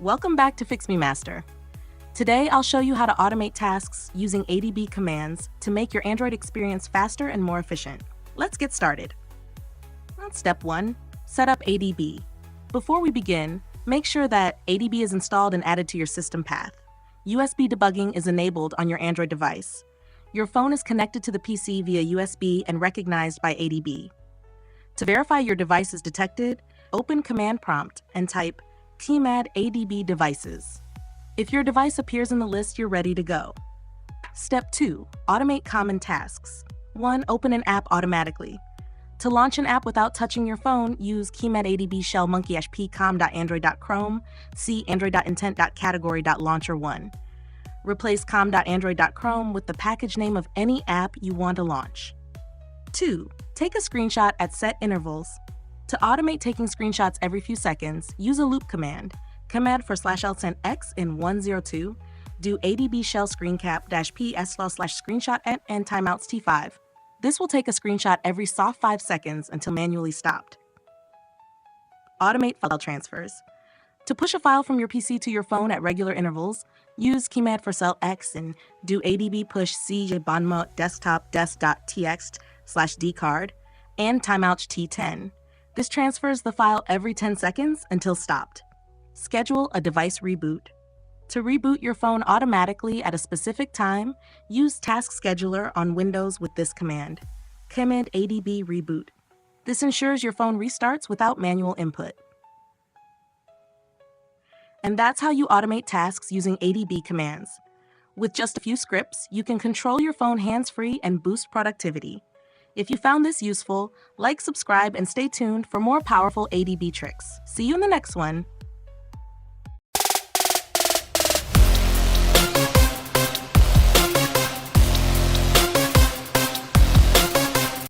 Welcome back to Fix Me Master. Today, I'll show you how to automate tasks using ADB commands to make your Android experience faster and more efficient. Let's get started. Step 1. Set up ADB. Before we begin, make sure that ADB is installed and added to your system path. USB debugging is enabled on your Android device. Your phone is connected to the PC via USB and recognized by ADB. To verify your device is detected, open Command Prompt and type Command ADB devices. If your device appears in the list, you're ready to go. Step 2. Automate common tasks. 1. Open an app automatically. To launch an app without touching your phone, use Command ADB shell monkey-p com.android.chrome, see android.intent.category.launcher1. Replace com.android.chrome with the package name of any app you want to launch. 2. Take a screenshot at set intervals. To automate taking screenshots every few seconds, use a loop command. Command for /l x in 102, do ADB shell screencap -p /screenshot and timeouts T5. This will take a screenshot every soft 5 seconds until manually stopped. Automate file transfers. To push a file from your PC to your phone at regular intervals, use Command for x and do ADB push cjbanma desktop des.txt/dcard and timeout T10. This transfers the file every 10 seconds until stopped. Schedule a device reboot. To reboot your phone automatically at a specific time, use Task Scheduler on Windows with this command, Command ADB reboot. This ensures your phone restarts without manual input. And that's how you automate tasks using ADB commands. With just a few scripts, you can control your phone hands-free and boost productivity. If you found this useful, like, subscribe, and stay tuned for more powerful ADB tricks. See you in the next one.